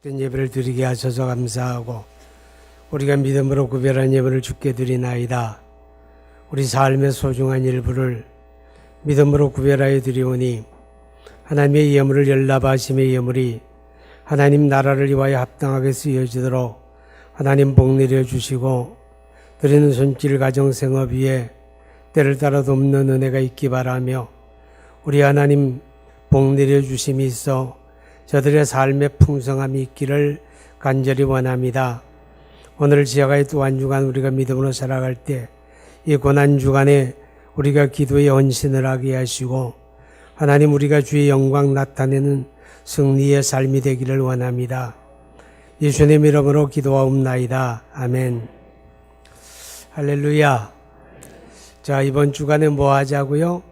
복된 예배를 드리게 하셔서 감사하고 우리가 믿음으로 구별한 예배를 주께 드리나이다. 우리 삶의 소중한 일부를 믿음으로 구별하여 드리오니 하나님의 예물을 연락하심의 예물이 하나님 나라를 위하여 합당하게 쓰여지도록 하나님 복 내려 주시고 드리는 손길 가정 생업 위에 때를 따라 돕는 은혜가 있기 바라며 우리 하나님 복 내려 주심이 있어 저들의 삶의 풍성함이 있기를 간절히 원합니다. 오늘 지하가의 또 한 주간 우리가 믿음으로 살아갈 때 이 고난 주간에 우리가 기도에 헌신을 하게 하시고 하나님 우리가 주의 영광 나타내는 승리의 삶이 되기를 원합니다. 예수님 이름으로 기도하옵나이다. 아멘. 할렐루야. 자, 이번 주간에 뭐 하자고요?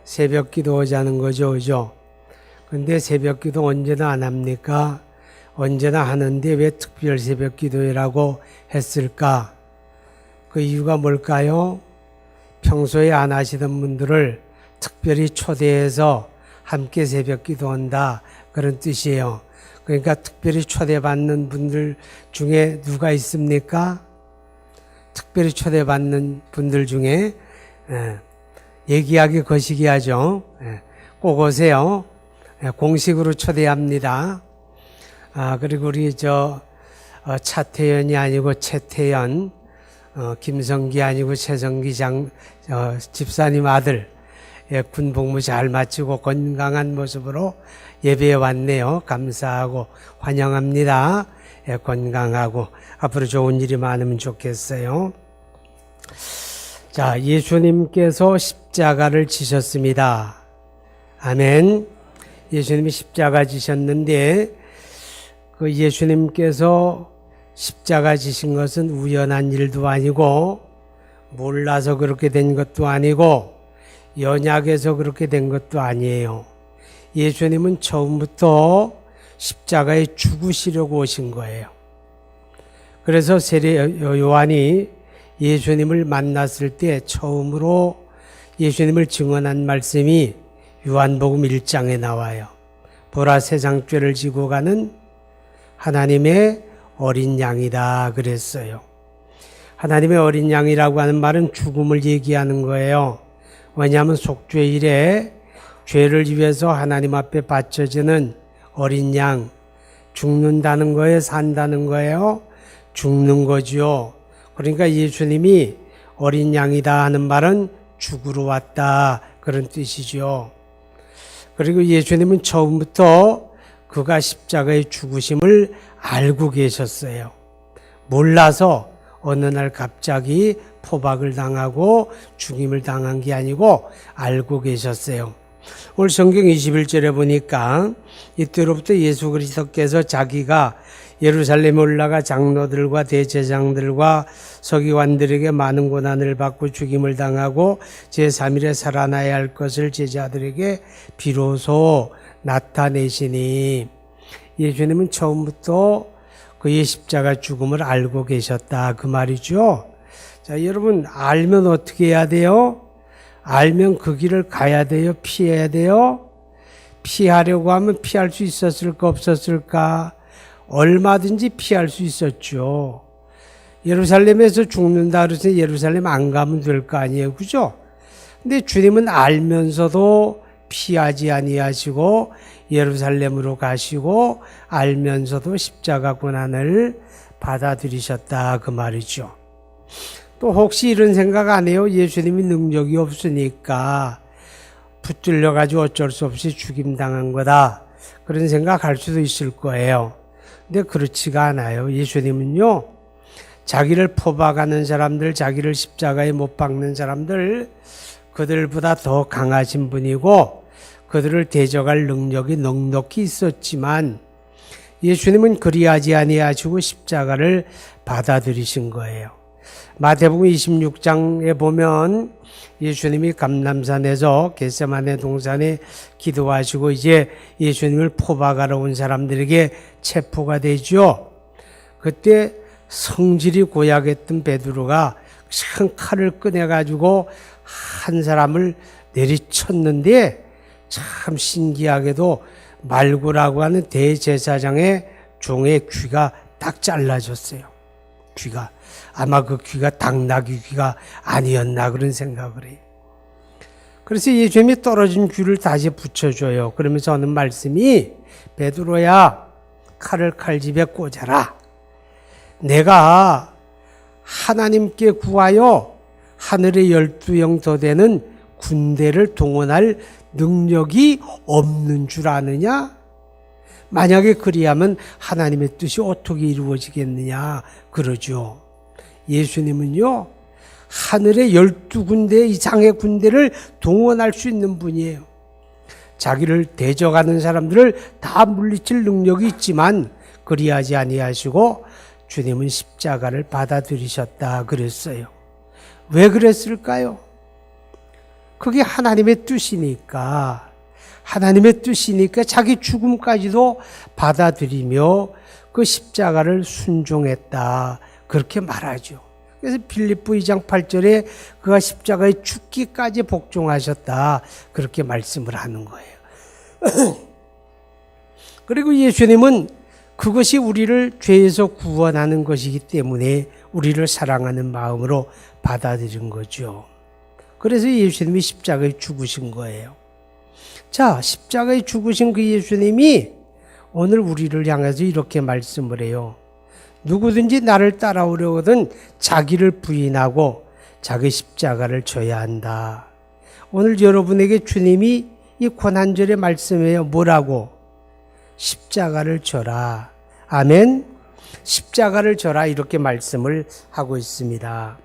새벽 기도하자는 거죠. 그죠? 근데 새벽 기도 언제나 안 합니까? 언제나 하는데 왜 특별 새벽 기도회라고 했을까? 그 이유가 뭘까요? 평소에 안 하시던 분들을 특별히 초대해서 함께 새벽 기도한다. 그런 뜻이에요. 그러니까 특별히 초대받는 분들 중에 누가 있습니까? 특별히 초대받는 분들 중에 얘기하기 거시기 하죠. 꼭 오세요. 공식으로 초대합니다. 그리고 우리 차태현이 아니고 채태현, 김성기 아니고 최성기 집사님 아들, 군 복무 잘 마치고 건강한 모습으로 예배에 왔네요. 감사하고 환영합니다. 건강하고 앞으로 좋은 일이 많으면 좋겠어요. 자, 예수님께서 십자가를 지셨습니다. 아멘. 예수님이 십자가 지셨는데 그 예수님께서 십자가 지신 것은 우연한 일도 아니고 몰라서 그렇게 된 것도 아니고 연약해서 그렇게 된 것도 아니에요. 예수님은 처음부터 십자가에 죽으시려고 오신 거예요. 그래서 세례 요한이 예수님을 만났을 때 처음으로 예수님을 증언한 말씀이 요한복음 1장에 나와요. 보라 세상 죄를 지고 가는 하나님의 어린 양이다 그랬어요. 하나님의 어린 양이라고 하는 말은 죽음을 얘기하는 거예요. 왜냐하면 속죄일에 죄를 위해서 하나님 앞에 바쳐지는 어린 양, 죽는다는 거예요? 산다는 거예요? 죽는 거죠. 그러니까 예수님이 어린 양이다 하는 말은 죽으러 왔다 그런 뜻이죠. 그리고 예수님은 처음부터 그가 십자가의 죽으심을 알고 계셨어요. 몰라서 어느 날 갑자기 포박을 당하고 죽임을 당한 게 아니고 알고 계셨어요. 오늘 성경 21절에 보니까 이때로부터 예수 그리스도께서 자기가 예루살렘에 올라가 장로들과 대제장들과 서기관들에게 많은 고난을 받고 죽임을 당하고 제3일에 살아나야 할 것을 제자들에게 비로소 나타내시니 예수님은 처음부터 그의 십자가 죽음을 알고 계셨다 그 말이죠. 자, 여러분 알면 어떻게 해야 돼요? 알면 그 길을 가야 돼요? 피해야 돼요? 피하려고 하면 피할 수 있었을까 없었을까? 얼마든지 피할 수 있었죠. 예루살렘에서 죽는다 그래서 예루살렘 안 가면 될 거 아니에요. 그죠? 근데 주님은 알면서도 피하지 아니하시고 예루살렘으로 가시고 알면서도 십자가 고난을 받아들이셨다 그 말이죠. 또 혹시 이런 생각 안 해요? 예수님이 능력이 없으니까 붙들려 가지고 어쩔 수 없이 죽임당한 거다 그런 생각할 수도 있을 거예요. 근데 그렇지가 않아요. 예수님은요 자기를 포박하는 사람들, 자기를 십자가에 못 박는 사람들 그들보다 더 강하신 분이고 그들을 대적할 능력이 넉넉히 있었지만 예수님은 그리하지 아니하시고 십자가를 받아들이신 거예요. 마태복음 26장에 보면 예수님이 감람산에서 겟세마네 동산에 기도하시고 이제 예수님을 포박하러 온 사람들에게 체포가 되죠. 그때 성질이 고약했던 베드로가 큰 칼을 꺼내가지고 한 사람을 내리쳤는데 참 신기하게도 말구라고 하는 대제사장의 종의 귀가 딱 잘라졌어요. 귀가. 아마 그 귀가 당나귀 귀가 아니었나 그런 생각을 해요. 그래서 예수님이 떨어진 귀를 다시 붙여줘요. 그러면서 하는 말씀이 베드로야 칼을 칼집에 꽂아라. 내가 하나님께 구하여 하늘의 12영 더 되는 군대를 동원할 능력이 없는 줄 아느냐? 만약에 그리하면 하나님의 뜻이 어떻게 이루어지겠느냐? 그러죠. 예수님은요, 하늘의 12군데 이상의 군대를 동원할 수 있는 분이에요. 자기를 대적하는 사람들을 다 물리칠 능력이 있지만 그리하지 아니하시고 주님은 십자가를 받아들이셨다 그랬어요. 왜 그랬을까요? 그게 하나님의 뜻이니까. 하나님의 뜻이니까 자기 죽음까지도 받아들이며 그 십자가를 순종했다. 그렇게 말하죠. 그래서 빌립보 2장 8절에 그가 십자가에 죽기까지 복종하셨다. 그렇게 말씀을 하는 거예요. 그리고 예수님은 그것이 우리를 죄에서 구원하는 것이기 때문에 우리를 사랑하는 마음으로 받아들인 거죠. 그래서 예수님이 십자가에 죽으신 거예요. 자, 십자가에 죽으신 그 예수님이 오늘 우리를 향해서 이렇게 말씀을 해요. 누구든지 나를 따라오려거든 자기를 부인하고 자기 십자가를 져야 한다. 오늘 여러분에게 주님이 이 고난절에 말씀해요. 뭐라고? 십자가를 져라. 아멘. 십자가를 져라 이렇게 말씀을 하고 있습니다.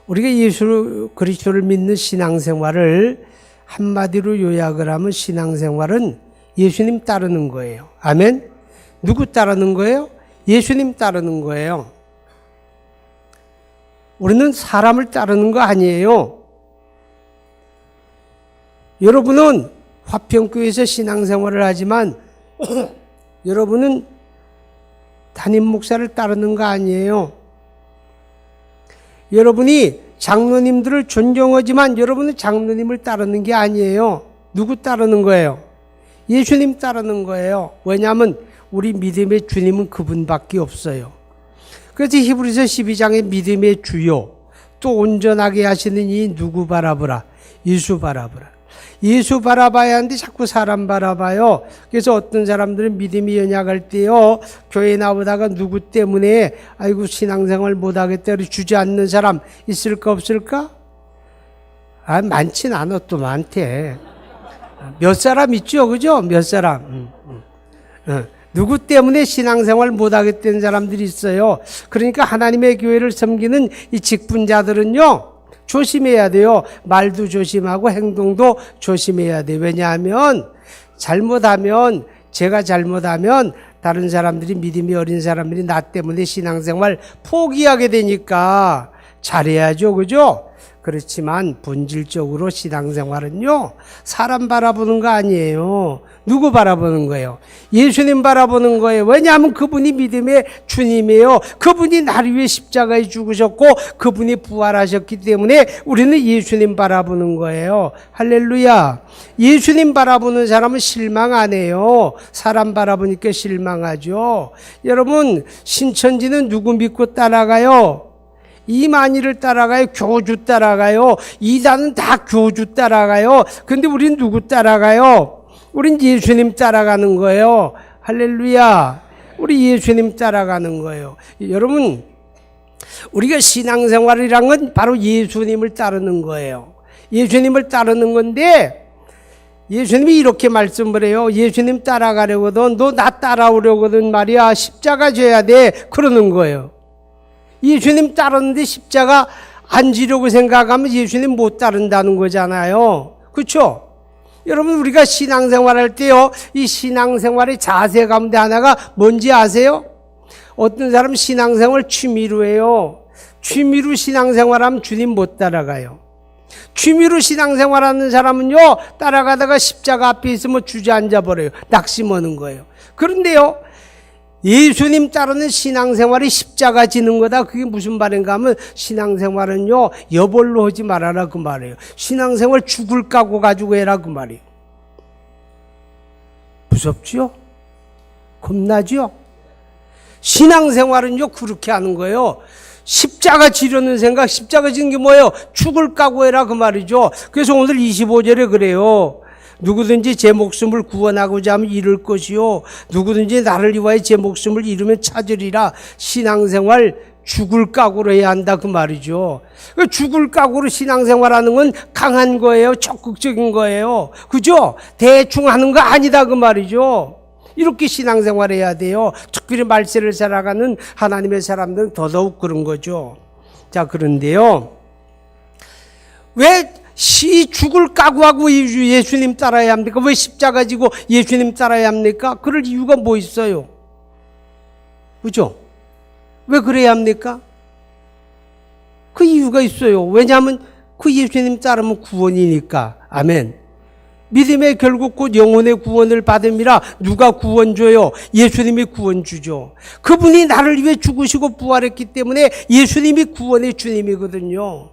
우리가 예수 그리스도를 믿는 신앙생활을 한마디로 요약을 하면 신앙생활은 예수님 따르는 거예요. 아멘. 누구 따르는 거예요? 예수님 따르는 거예요. 우리는 사람을 따르는 거 아니에요. 여러분은 화평교회에서 신앙생활을 하지만 여러분은 담임 목사를 따르는 거 아니에요. 여러분이 장로님들을 존경하지만 여러분은 장로님을 따르는 게 아니에요. 누구 따르는 거예요? 예수님 따르는 거예요. 왜냐하면 우리 믿음의 주님은 그분밖에 없어요. 그래서 히브리서 12장의 믿음의 주요 또 온전하게 하시는 이 누구 바라보라? 예수 바라보라. 예수 바라봐야 하는데 자꾸 사람 바라봐요. 그래서 어떤 사람들은 믿음이 연약할 때요, 교회 나오다가 누구 때문에 아이고 신앙생활 못하겠다 주저앉는 사람 있을까 없을까? 아, 많진 않아. 또 많대. 몇 사람 있죠, 그죠? 몇 사람. 누구 때문에 신앙생활 못하겠다는 사람들이 있어요. 그러니까 하나님의 교회를 섬기는 이 직분자들은요, 조심해야 돼요. 말도 조심하고 행동도 조심해야 돼요. 왜냐하면 잘못하면, 제가 잘못하면 다른 사람들이, 믿음이 어린 사람들이 나 때문에 신앙생활 포기하게 되니까 잘해야죠. 그죠? 그렇지만 본질적으로 신앙생활은요, 사람 바라보는 거 아니에요. 누구 바라보는 거예요? 예수님 바라보는 거예요. 왜냐하면 그분이 믿음의 주님이에요. 그분이 나를 위해 십자가에 죽으셨고 그분이 부활하셨기 때문에 우리는 예수님 바라보는 거예요. 할렐루야. 예수님 바라보는 사람은 실망 안 해요. 사람 바라보니까 실망하죠. 여러분, 신천지는 누구 믿고 따라가요? 이만희를 따라가요? 교주 따라가요? 이단은 다 교주 따라가요? 근데 우린 누구 따라가요? 우린 예수님 따라가는 거예요. 할렐루야. 우리 예수님 따라가는 거예요. 여러분, 우리가 신앙생활이란 건 바로 예수님을 따르는 거예요. 예수님을 따르는 건데, 예수님이 이렇게 말씀을 해요. 예수님 따라가려거든, 너 나 따라오려거든 말이야, 십자가 져야 돼. 그러는 거예요. 예수님 따르는데 십자가 안 지려고 생각하면 예수님 못 따른다는 거잖아요. 그렇죠? 여러분, 우리가 신앙생활 할 때요, 이 신앙생활의 자세 가운데 하나가 뭔지 아세요? 어떤 사람은 신앙생활 취미로 해요. 취미로 신앙생활하면 주님 못 따라가요. 취미로 신앙생활하는 사람은요, 따라가다가 십자가 앞에 있으면 주저앉아 버려요. 낙심하는 거예요. 그런데요, 예수님 따르는 신앙생활이 십자가 지는 거다. 그게 무슨 말인가 하면, 신앙생활은요, 여벌로 하지 말아라 그 말이에요. 신앙생활 죽을 각오 가지고 해라 그 말이에요. 무섭지요? 겁나죠? 신앙생활은요, 그렇게 하는 거예요. 십자가 지려는 생각, 십자가 지는 게 뭐예요? 죽을 각오해라, 그 말이죠. 그래서 오늘 25절에 그래요. 누구든지 제 목숨을 구원하고자 하면 잃을 것이요. 누구든지 나를 위하여 제 목숨을 잃으면 찾으리라. 신앙생활 죽을 각오로 해야 한다, 그 말이죠. 죽을 각오로 신앙생활하는 건 강한 거예요. 적극적인 거예요. 그죠? 대충 하는 거 아니다, 그 말이죠. 이렇게 신앙생활해야 돼요. 특별히 말세를 살아가는 하나님의 사람들은 더더욱 그런 거죠. 자, 그런데요, 왜 죽을 각오하고 예수님 따라야 합니까? 왜 십자가 지고 예수님 따라야 합니까? 그럴 이유가 뭐 있어요? 그죠? 왜 그래야 합니까? 그 이유가 있어요. 왜냐하면 그 예수님 따르면 구원이니까. 아멘. 믿음의 결국 곧 영혼의 구원을 받음이라. 누가 구원 줘요? 예수님이 구원 주죠. 그분이 나를 위해 죽으시고 부활했기 때문에 예수님이 구원의 주님이거든요.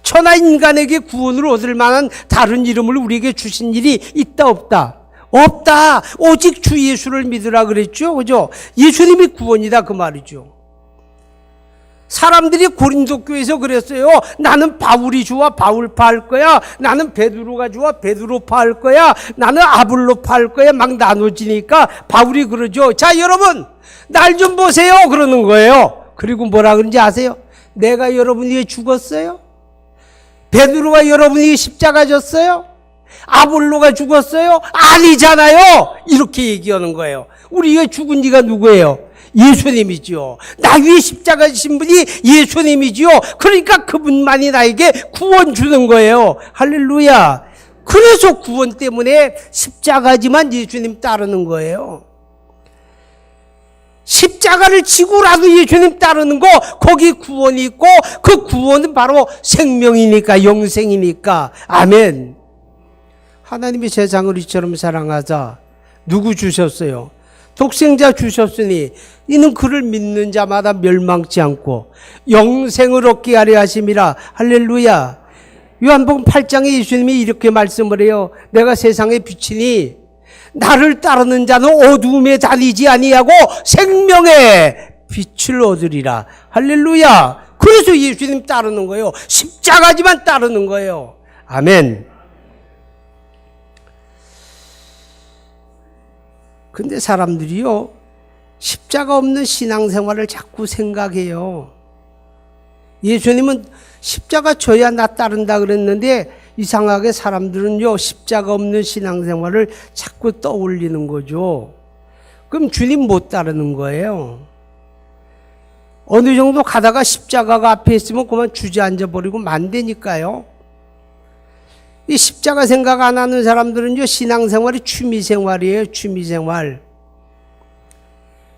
천하 인간에게 구원을 얻을 만한 다른 이름을 우리에게 주신 일이 있다 없다? 없다. 오직 주 예수를 믿으라 그랬죠. 그죠? 예수님이 구원이다, 그 말이죠. 사람들이 고린도 교회에서 그랬어요. 나는 바울이 좋아, 바울파 할 거야. 나는 베드로가 좋아, 베드로파 할 거야. 나는 아볼로파 할 거야. 막 나눠지니까 바울이 그러죠. 자, 여러분, 날 좀 보세요. 그러는 거예요. 그리고 뭐라 그런지 아세요? 내가 여러분 위해 죽었어요? 베드로가 여러분 위해 십자가 졌어요? 아볼로가 죽었어요? 아니잖아요. 이렇게 얘기하는 거예요. 우리 위해 죽은 이가 누구예요? 예수님이죠. 나 위에 십자가 지신 분이 예수님이죠. 그러니까 그분만이 나에게 구원 주는 거예요. 할렐루야. 그래서 구원 때문에 십자가지만 예수님 따르는 거예요. 십자가를 지고라도 예수님 따르는 거, 거기 구원이 있고, 그 구원은 바로 생명이니까, 영생이니까. 아멘. 하나님이 세상을 이처럼 사랑하사 누구 주셨어요? 독생자 주셨으니 이는 그를 믿는 자마다 멸망치 않고 영생을 얻게 하려 하심이라. 할렐루야. 요한복음 8장에 예수님이 이렇게 말씀을 해요. 내가 세상의 빛이니 나를 따르는 자는 어두움에 다니지 아니하고 생명의 빛을 얻으리라. 할렐루야. 그래서 예수님 따르는 거예요. 십자가지만 따르는 거예요. 아멘. 근데 사람들이요, 십자가 없는 신앙생활을 자꾸 생각해요. 예수님은 십자가 져야 나 따른다 그랬는데 이상하게 사람들은요, 십자가 없는 신앙생활을 자꾸 떠올리는 거죠. 그럼 주님 못 따르는 거예요. 어느 정도 가다가 십자가가 앞에 있으면 그만 주저앉아 버리고 만되니까요. 이 십자가 생각 안 하는 사람들은요, 신앙생활이 취미생활이에요. 취미생활.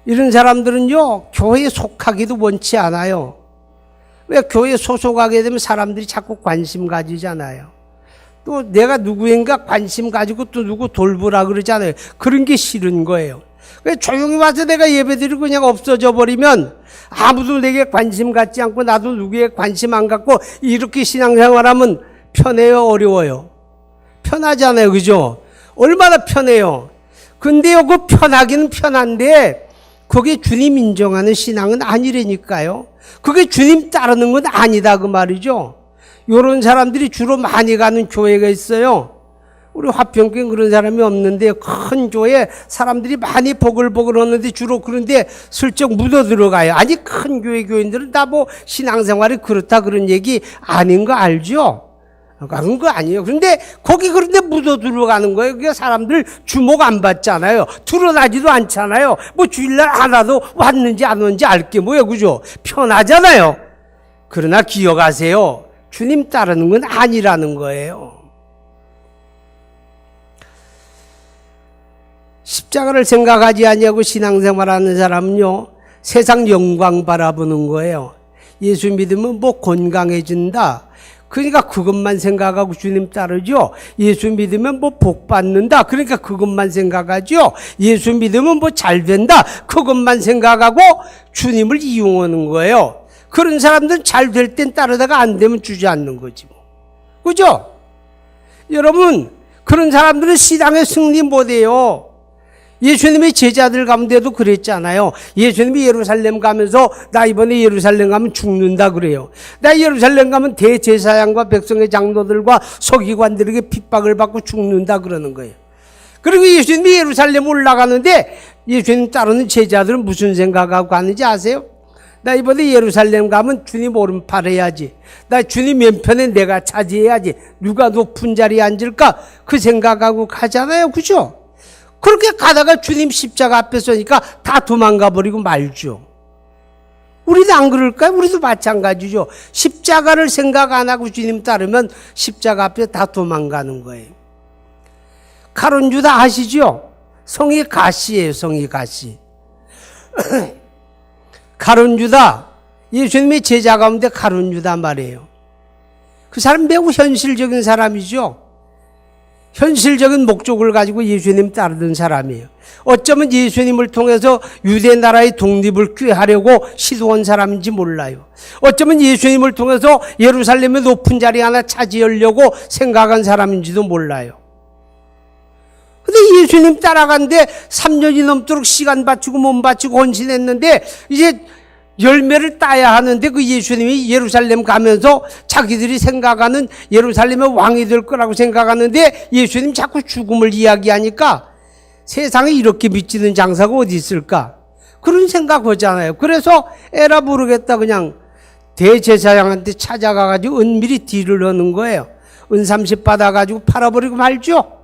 이런 사람들은요, 교회에 속하기도 원치 않아요. 왜? 교회에 소속하게 되면 사람들이 자꾸 관심 가지잖아요. 또 내가 누구인가 관심 가지고 또 누구 돌보라 그러잖아요. 그런 게 싫은 거예요. 조용히 와서 내가 예배드리고 그냥 없어져 버리면 아무도 내게 관심 갖지 않고 나도 누구에 관심 안 갖고 이렇게 신앙생활하면 편해요, 어려워요? 편하잖아요, 그죠? 얼마나 편해요. 근데요, 그 편하기는 편한데 그게 주님 인정하는 신앙은 아니라니까요. 그게 주님 따르는 건 아니다, 그 말이죠. 이런 사람들이 주로 많이 가는 교회가 있어요. 우리 화평교회 그런 사람이 없는데, 큰 교회 사람들이 많이 보글보글 하는데 주로 그런데 슬쩍 묻어 들어가요. 아니, 큰 교회 교인들은 다 뭐 신앙생활이 그렇다 그런 얘기 아닌 거 알죠? 그런 거 아니에요. 그런데 거기 그런데 묻어 들어가는 거예요. 그게 사람들 주목 안 받잖아요. 드러나지도 않잖아요. 뭐 주일날 안 와도 왔는지 안 왔는지 알게 뭐예요, 그죠? 편하잖아요. 그러나 기억하세요. 주님 따르는 건 아니라는 거예요. 십자가를 생각하지 아니하고 신앙생활하는 사람은요, 세상 영광 바라보는 거예요. 예수 믿으면 뭐 건강해진다. 그러니까 그것만 생각하고 주님 따르죠. 예수 믿으면 뭐 복 받는다. 그러니까 그것만 생각하죠. 예수 믿으면 뭐 잘 된다. 그것만 생각하고 주님을 이용하는 거예요. 그런 사람들은 잘 될 땐 따르다가 안 되면 주저앉는 거지 뭐. 그죠? 여러분, 그런 사람들은 시당에 승리 못해요. 예수님의 제자들 가운데도 그랬잖아요. 예수님이 예루살렘 가면서 나 이번에 예루살렘 가면 죽는다 그래요. 나 예루살렘 가면 대제사장과 백성의 장로들과 서기관들에게 핍박을 받고 죽는다 그러는 거예요. 그리고 예수님이 예루살렘 올라가는데 예수님 따르는 제자들은 무슨 생각하고 가는지 아세요? 나 이번에 예루살렘 가면 주님 오른팔 해야지. 나 주님 왼편에 내가 차지해야지. 누가 높은 자리에 앉을까? 그 생각하고 가잖아요. 그죠? 그렇게 가다가 주님 십자가 앞에 서니까 다 도망가 버리고 말죠. 우리도 안 그럴까요? 우리도 마찬가지죠. 십자가를 생각 안 하고 주님 따르면 십자가 앞에 다 도망가는 거예요. 가룟 유다 아시죠? 성이 가시예요. 성이 가시. 가룟 유다, 예수님의 제자 가운데 가룟 유다 말이에요. 그 사람 매우 현실적인 사람이죠. 현실적인 목적을 가지고 예수님 따르던 사람이에요. 어쩌면 예수님을 통해서 유대 나라의 독립을 꾀하려고 시도한 사람인지 몰라요. 어쩌면 예수님을 통해서 예루살렘의 높은 자리 하나 차지하려고 생각한 사람인지도 몰라요. 근데 예수님 따라간데 3년이 넘도록 시간 바치고 몸 바치고 헌신했는데 이제 열매를 따야 하는데 그 예수님이 예루살렘 가면서 자기들이 생각하는 예루살렘의 왕이 될 거라고 생각하는데 예수님 자꾸 죽음을 이야기하니까 세상에 이렇게 미치는 장사가 어디 있을까? 그런 생각하잖아요. 그래서 에라 모르겠다 그냥 대제사장한테 찾아가가지고 은밀히 딜을 하는 거예요. 은 30 받아가지고 팔아버리고 말죠.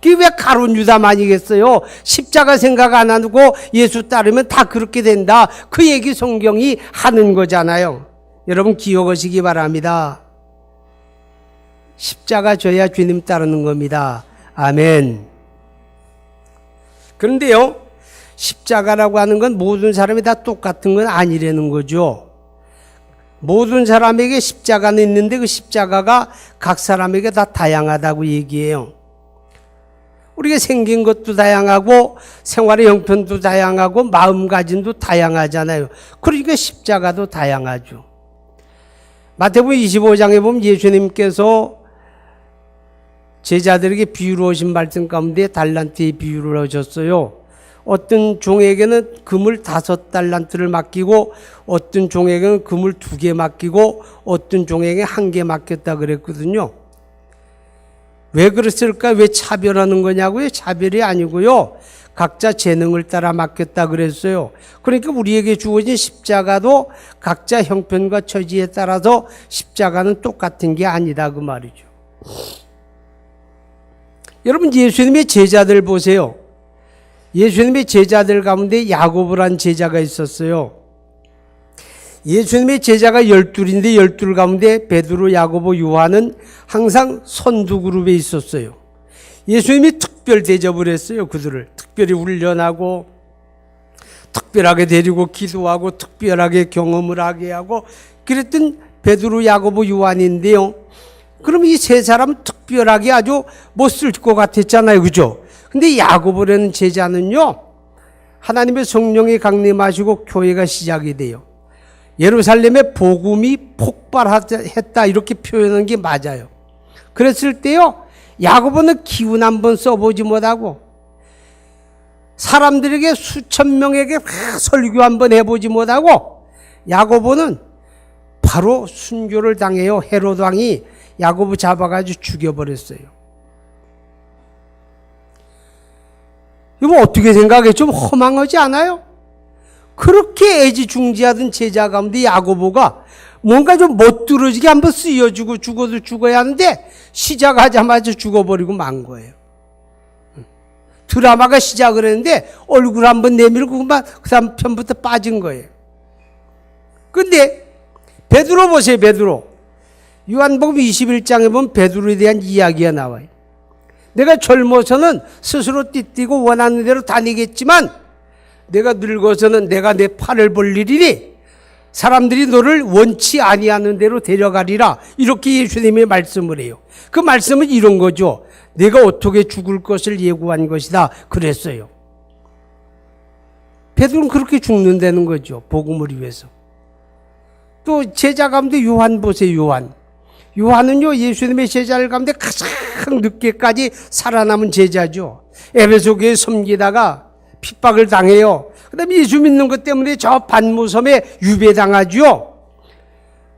그게 왜 가룟 유다만이겠어요? 십자가 생각 안 하고 예수 따르면 다 그렇게 된다. 그 얘기 성경이 하는 거잖아요. 여러분 기억하시기 바랍니다. 십자가 져야 주님 따르는 겁니다. 아멘. 그런데요, 십자가라고 하는 건 모든 사람이 다 똑같은 건 아니라는 거죠. 모든 사람에게 십자가는 있는데 그 십자가가 각 사람에게 다 다양하다고 얘기해요. 우리가 생긴 것도 다양하고 생활의 형편도 다양하고 마음가짐도 다양하잖아요. 그러니까 십자가도 다양하죠. 마태복음 25장에 보면 예수님께서 제자들에게 비유로 하신 말씀 가운데 달란트의 비유를 하셨어요. 어떤 종에게는 금을 5달란트를 맡기고 어떤 종에게는 금을 2개 맡기고 어떤 종에게 1개 맡겼다 그랬거든요. 왜 그랬을까? 왜 차별하는 거냐고요? 차별이 아니고요. 각자 재능을 따라 맡겼다 그랬어요. 그러니까 우리에게 주어진 십자가도 각자 형편과 처지에 따라서 십자가는 똑같은 게 아니다 그 말이죠. 여러분 예수님의 제자들 보세요. 예수님의 제자들 가운데 야고보란 제자가 있었어요. 예수님의 제자가 12인데 12 가운데 베드로, 야고보, 요한은 항상 선두 그룹에 있었어요. 예수님이 특별 대접을 했어요. 그들을 특별히 훈련하고 특별하게 데리고 기도하고 특별하게 경험을 하게 하고 그랬던 베드로, 야고보, 요한인데요. 그럼 이 세 사람은 특별하게 아주 못쓸 것 같았잖아요. 그죠? 근데 야고보라는 제자는요. 하나님의 성령이 강림하시고 교회가 시작이 돼요. 예루살렘의 복음이 폭발했다 이렇게 표현한 게 맞아요. 그랬을 때요. 야고보는 기운 한번 써보지 못하고 사람들에게 수천 명에게 설교 한번 해보지 못하고 야고보는 바로 순교를 당해요. 헤롯 왕이 야고보 잡아가지고 죽여버렸어요. 이거 어떻게 생각해? 좀 허망하지 않아요? 그렇게 애지중지하던 제자 가운데 야고보가 뭔가 좀 멋들어지게 한번 쓰여주고 죽어도 죽어야 하는데 시작하자마자 죽어버리고 만 거예요. 드라마가 시작을 했는데 얼굴 한번 내밀고 그만 그 다음 편부터 빠진 거예요. 근데 베드로 보세요. 베드로. 요한복음 21장에 보면 베드로에 대한 이야기가 나와요. 내가 젊어서는 스스로 띠뛰고 원하는 대로 다니겠지만 내가 늙어서는 내가 내 팔을 벌리리니 사람들이 너를 원치 아니하는 대로 데려가리라. 이렇게 예수님이 말씀을 해요. 그 말씀은 이런 거죠. 내가 어떻게 죽을 것을 예고한 것이다. 그랬어요. 베드로는 그렇게 죽는다는 거죠. 복음을 위해서. 또 제자 가운데 요한 보세요. 요한은요, 예수님의 제자들 가운데 가장 늦게까지 살아남은 제자죠. 에베소 교회 섬기다가 핍박을 당해요. 그 다음에 예수 믿는 것 때문에 저 반모섬에 유배당하죠.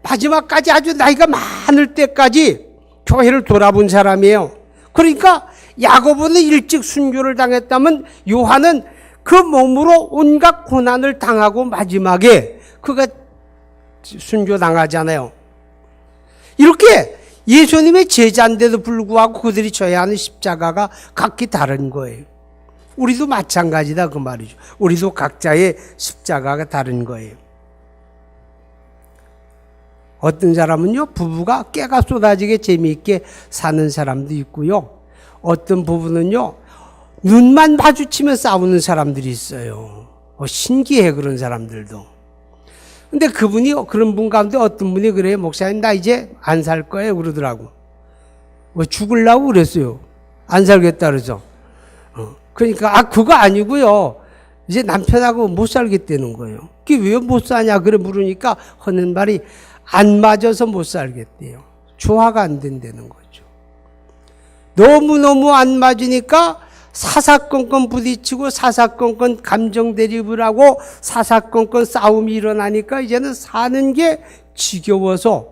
마지막까지 아주 나이가 많을 때까지 교회를 돌아본 사람이에요. 그러니까 야고보는 일찍 순교를 당했다면 요한은 그 몸으로 온갖 고난을 당하고 마지막에 그가 순교당하잖아요. 이렇게 예수님의 제자인데도 불구하고 그들이 져야 하는 십자가가 각기 다른 거예요. 우리도 마찬가지다 그 말이죠. 우리도 각자의 십자가가 다른 거예요. 어떤 사람은요, 부부가 깨가 쏟아지게 재미있게 사는 사람도 있고요. 어떤 부부는요, 눈만 마주치면 싸우는 사람들이 있어요. 신기해, 그런 사람들도. 근데 그런 분 가운데 어떤 분이 그래요. 목사님, 나 이제 안 살 거예요. 그러더라고. 뭐 죽으려고 그랬어요. 안 살겠다 그러죠. 그러니까, 그거 아니고요. 이제 남편하고 못 살겠다는 거예요. 그게 왜 못 사냐? 그래 물으니까 하는 말이 안 맞아서 못 살겠대요. 조화가 안 된다는 거죠. 너무너무 안 맞으니까 사사건건 부딪히고 사사건건 감정 대립을 하고 사사건건 싸움이 일어나니까 이제는 사는 게 지겨워서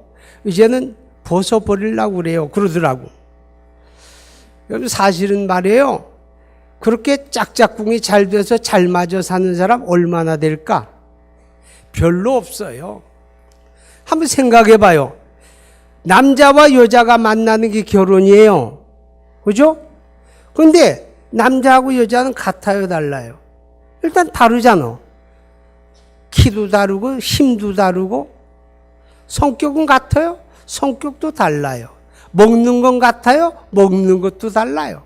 이제는 벗어버리려고 그래요. 그러더라고. 여러분 사실은 말이에요. 그렇게 짝짝꿍이 잘 돼서 잘 맞아 사는 사람 얼마나 될까? 별로 없어요. 한번 생각해 봐요. 남자와 여자가 만나는 게 결혼이에요. 그죠? 근데 남자하고 여자는 같아요, 달라요? 일단 다르잖아. 키도 다르고 힘도 다르고 성격은 같아요? 성격도 달라요. 먹는 건 같아요? 먹는 것도 달라요.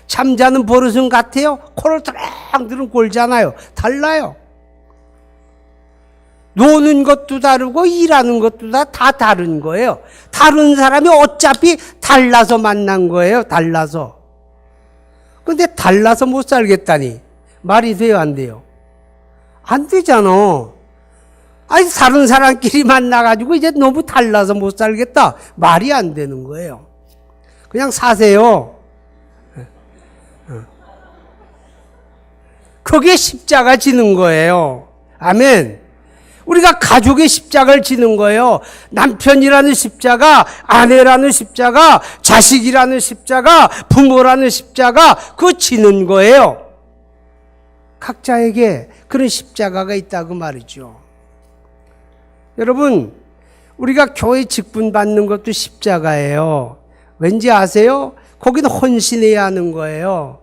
잠자는 버릇은 같아요? 코를 드렁드렁 골잖아요. 달라요. 노는 것도 다르고 일하는 것도 다 다른 거예요. 다른 사람이 어차피 달라서 만난 거예요. 달라서. 근데 달라서 못 살겠다니 말이 돼요, 안 돼요? 안 되잖아. 아니 다른 사람끼리 만나가지고 이제 너무 달라서 못 살겠다 말이 안 되는 거예요. 그냥 사세요. 그게 십자가 지는 거예요. 아멘. 우리가 가족의 십자가를 지는 거예요. 남편이라는 십자가, 아내라는 십자가, 자식이라는 십자가, 부모라는 십자가, 그거 지는 거예요. 각자에게 그런 십자가가 있다고 말이죠. 여러분, 우리가 교회 직분 받는 것도 십자가예요. 왠지 아세요? 거기는 헌신해야 하는 거예요.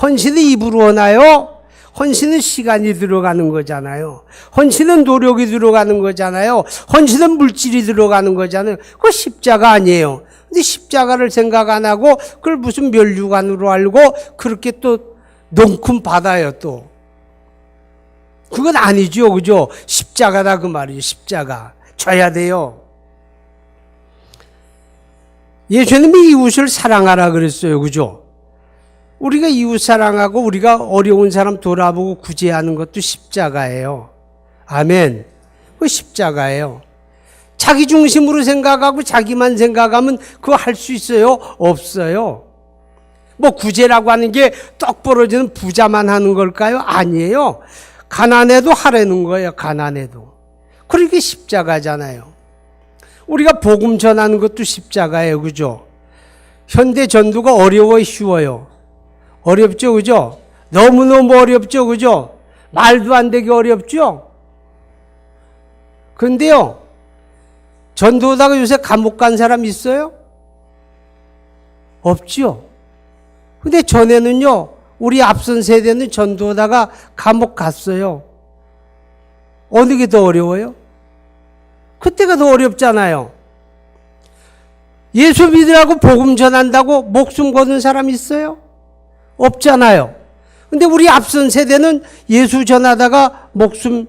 헌신은 입으로 하나요? 헌신은 시간이 들어가는 거잖아요. 헌신은 노력이 들어가는 거잖아요. 헌신은 물질이 들어가는 거잖아요. 그거 십자가 아니에요. 근데 십자가를 생각 안 하고 그걸 무슨 면류관으로 알고 그렇게 또 농큼 받아요, 또. 그건 아니죠, 그죠? 십자가다 그 말이죠, 십자가. 져야 돼요. 예수님이 이웃을 사랑하라 그랬어요, 그죠? 우리가 이웃 사랑하고 우리가 어려운 사람 돌아보고 구제하는 것도 십자가예요. 아멘. 그 십자가예요. 자기 중심으로 생각하고 자기만 생각하면 그거 할 수 있어요? 없어요. 뭐 구제라고 하는 게 떡 벌어지는 부자만 하는 걸까요? 아니에요. 가난해도 하라는 거예요. 가난해도. 그러니까 십자가잖아요. 우리가 복음 전하는 것도 십자가예요. 그죠? 현대 전도가 어려워요? 쉬워요? 어렵죠, 그죠? 너무너무 어렵죠, 그죠? 말도 안 되게 어렵죠? 근데요, 전도하다가 요새 감옥 간 사람 있어요? 없죠? 근데 전에는요, 우리 앞선 세대는 전도하다가 감옥 갔어요. 어느 게 더 어려워요? 그때가 더 어렵잖아요. 예수 믿으라고 복음 전한다고 목숨 거는 사람 있어요? 없잖아요. 근데 우리 앞선 세대는 예수 전하다가 목숨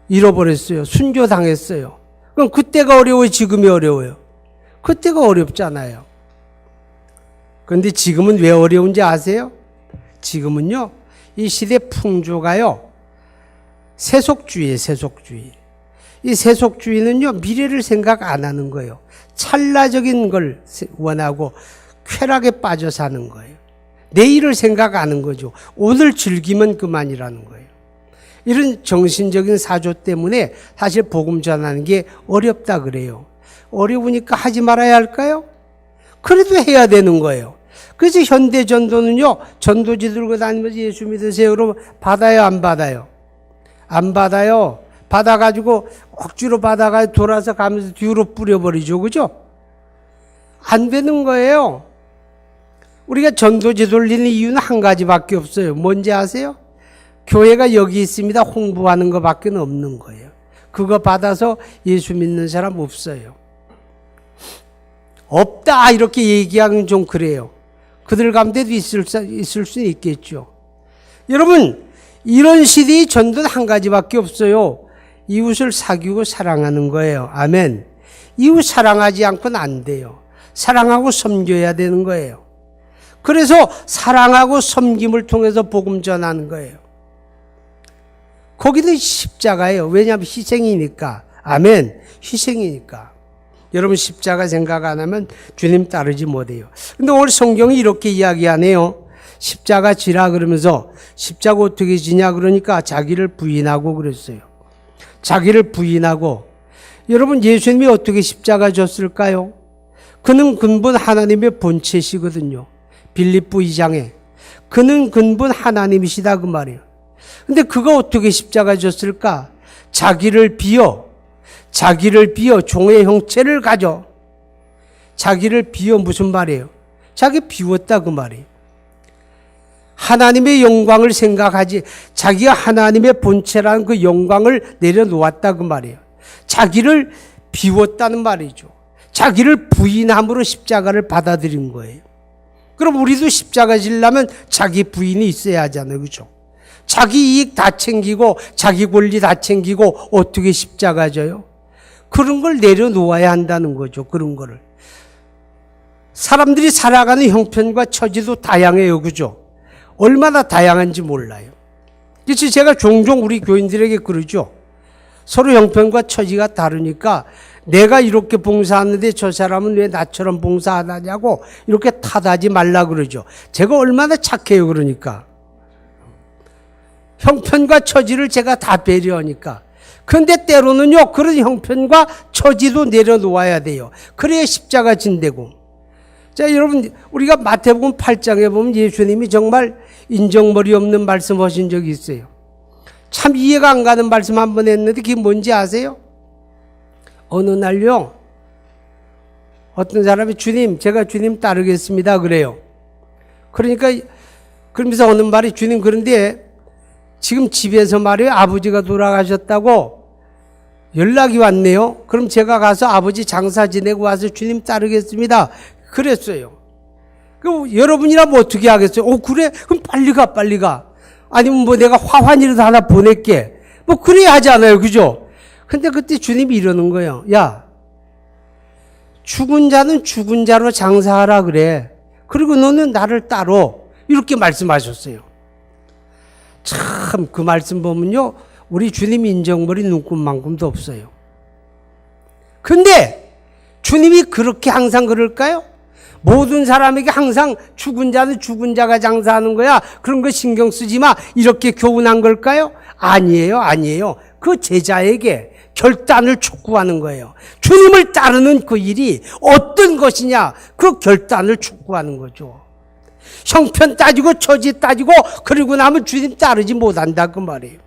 잃어버렸어요. 순교당했어요. 그럼 그때가 어려워요? 지금이 어려워요? 그때가 어렵잖아요. 그런데 지금은 왜 어려운지 아세요? 지금은요, 이 시대 풍조가요, 세속주의예요, 세속주의. 이 세속주의는요, 미래를 생각 안 하는 거예요. 찰나적인 걸 원하고 쾌락에 빠져 사는 거예요. 내일을 생각 안 하는 거죠. 오늘 즐기면 그만이라는 거예요. 이런 정신적인 사조 때문에 사실 복음 전하는 게 어렵다 그래요. 어려우니까 하지 말아야 할까요? 그래도 해야 되는 거예요. 그래서 현대 전도는요, 전도지 들고 다니면서 예수 믿으세요. 그러면 받아요, 안 받아요? 안 받아요. 받아가지고 억지로 받아가 돌아서 가면서 뒤로 뿌려버리죠. 그죠? 안 되는 거예요. 우리가 전도지 돌리는 이유는 한 가지밖에 없어요. 뭔지 아세요? 교회가 여기 있습니다. 홍보하는 것밖에 없는 거예요. 그거 받아서 예수 믿는 사람 없어요. 없다 이렇게 얘기하면 좀 그래요. 그들 가운데도 있을 수는 있겠죠. 여러분, 이런 시대의 전도는 한 가지밖에 없어요. 이웃을 사귀고 사랑하는 거예요. 아멘. 이웃 사랑하지 않고는 안 돼요. 사랑하고 섬겨야 되는 거예요. 그래서 사랑하고 섬김을 통해서 복음 전하는 거예요. 거기는 십자가예요. 왜냐하면 희생이니까. 아멘. 희생이니까. 여러분 십자가 생각 안 하면 주님 따르지 못해요. 근데 오늘 성경이 이렇게 이야기하네요. 십자가 지라 그러면서 십자가 어떻게 지냐 그러니까 자기를 부인하고 그랬어요. 자기를 부인하고. 여러분 예수님이 어떻게 십자가 졌을까요? 그는 근본 하나님의 본체시거든요. 빌립보 2장에 그는 근본 하나님이시다 그 말이에요. 근데 그가 어떻게 십자가 졌을까? 자기를 비워 종의 형체를 가져. 자기를 비워 무슨 말이에요? 자기 비웠다 그 말이에요. 하나님의 영광을 생각하지 자기가 하나님의 본체라는 그 영광을 내려놓았다 그 말이에요. 자기를 비웠다는 말이죠. 자기를 부인함으로 십자가를 받아들인 거예요. 그럼 우리도 십자가 지려면 자기 부인이 있어야 하잖아요. 그렇죠? 자기 이익 다 챙기고 자기 권리 다 챙기고 어떻게 십자가 져요? 그런 걸 내려놓아야 한다는 거죠. 그런 거를. 사람들이 살아가는 형편과 처지도 다양해요. 그죠? 얼마나 다양한지 몰라요. 그래서 제가 종종 우리 교인들에게 그러죠. 서로 형편과 처지가 다르니까 내가 이렇게 봉사하는데 저 사람은 왜 나처럼 봉사 안 하냐고 이렇게 탓하지 말라 그러죠. 제가 얼마나 착해요. 그러니까. 형편과 처지를 제가 다 배려하니까. 그런데 때로는요, 그런 형편과 처지도 내려놓아야 돼요. 그래야 십자가 진대고. 자, 여러분, 우리가 마태복음 8장에 보면 예수님이 정말 인정머리 없는 말씀 하신 적이 있어요. 참 이해가 안 가는 말씀 한 번 했는데 그게 뭔지 아세요? 어느 날요, 어떤 사람이 주님, 제가 주님 따르겠습니다. 그래요. 그러니까, 그러면서 어느 말이 주님, 그런데 지금 집에서 말이에요. 아버지가 돌아가셨다고 연락이 왔네요. 그럼 제가 가서 아버지 장사 지내고 와서 주님 따르겠습니다. 그랬어요. 그럼 여러분이라면 어떻게 하겠어요? 그래? 그럼 빨리 가. 아니면 뭐 내가 화환이라도 하나 보낼게. 뭐 그래야 하잖아요. 그죠? 근데 그때 주님이 이러는 거예요. 야, 죽은 자는 죽은 자로 장사하라 그래. 그리고 너는 나를 따라. 이렇게 말씀하셨어요. 참 그 말씀 보면요, 우리 주님 인정머리 눈곱만큼도 없어요. 근데 주님이 그렇게 항상 그럴까요? 모든 사람에게 항상 죽은 자는 죽은 자가 장사하는 거야. 그런 거 신경 쓰지 마. 이렇게 교훈한 걸까요? 아니에요. 그 제자에게 결단을 촉구하는 거예요. 주님을 따르는 그 일이 어떤 것이냐, 그 결단을 촉구하는 거죠. 형편 따지고 처지 따지고 그리고 나면 주님 따르지 못한다 그 말이에요.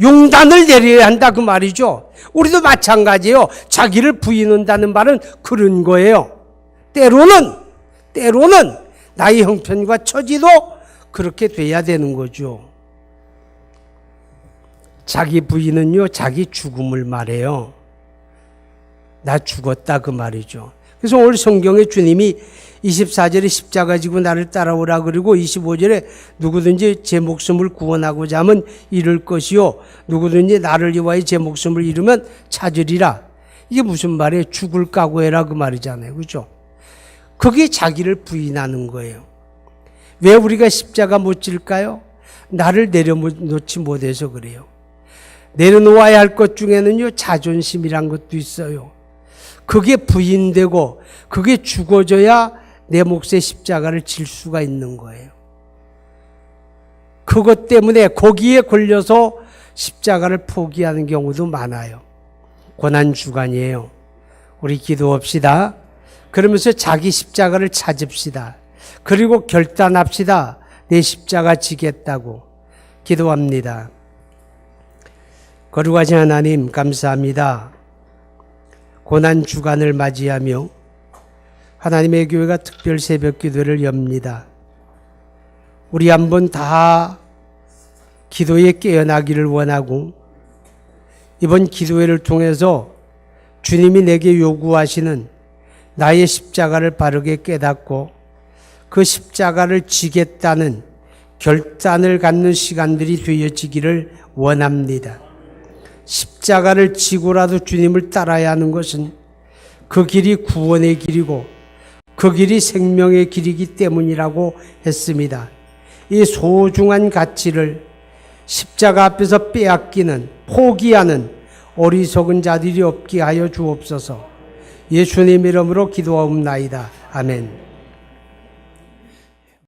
용단을 내려야 한다 그 말이죠. 우리도 마찬가지예요. 자기를 부인한다는 말은 그런 거예요. 때로는 나의 형편과 처지도 그렇게 돼야 되는 거죠. 자기 부인은요, 자기 죽음을 말해요. 나 죽었다 그 말이죠. 그래서 오늘 성경에 주님이 24절에 십자가 지고 나를 따라오라 그리고 25절에 누구든지 제 목숨을 구원하고자 하면 잃을 것이요 누구든지 나를 위하여 제 목숨을 잃으면 찾으리라. 이게 무슨 말이에요? 죽을 각오해라 그 말이잖아요. 그렇죠? 그게 자기를 부인하는 거예요. 왜 우리가 십자가 못 질까요? 나를 내려놓지 못해서 그래요. 내려놓아야 할 것 중에는요, 자존심이란 것도 있어요. 그게 부인되고 그게 죽어져야 내 몫의 십자가를 질 수가 있는 거예요. 그것 때문에 거기에 걸려서 십자가를 포기하는 경우도 많아요. 고난주간이에요. 우리 기도합시다. 그러면서 자기 십자가를 찾읍시다. 그리고 결단합시다. 내 십자가 지겠다고 기도합니다. 거룩하신 하나님 감사합니다. 고난주간을 맞이하며 하나님의 교회가 특별 새벽 기도를 엽니다. 우리 한번 다 기도에 깨어나기를 원하고 이번 기도회를 통해서 주님이 내게 요구하시는 나의 십자가를 바르게 깨닫고 그 십자가를 지겠다는 결단을 갖는 시간들이 되어지기를 원합니다. 십자가를 지고라도 주님을 따라야 하는 것은 그 길이 구원의 길이고 그 길이 생명의 길이기 때문이라고 했습니다. 이 소중한 가치를 십자가 앞에서 빼앗기는, 포기하는 어리석은 자들이 없게 하여 주옵소서. 예수님 이름으로 기도하옵나이다. 아멘.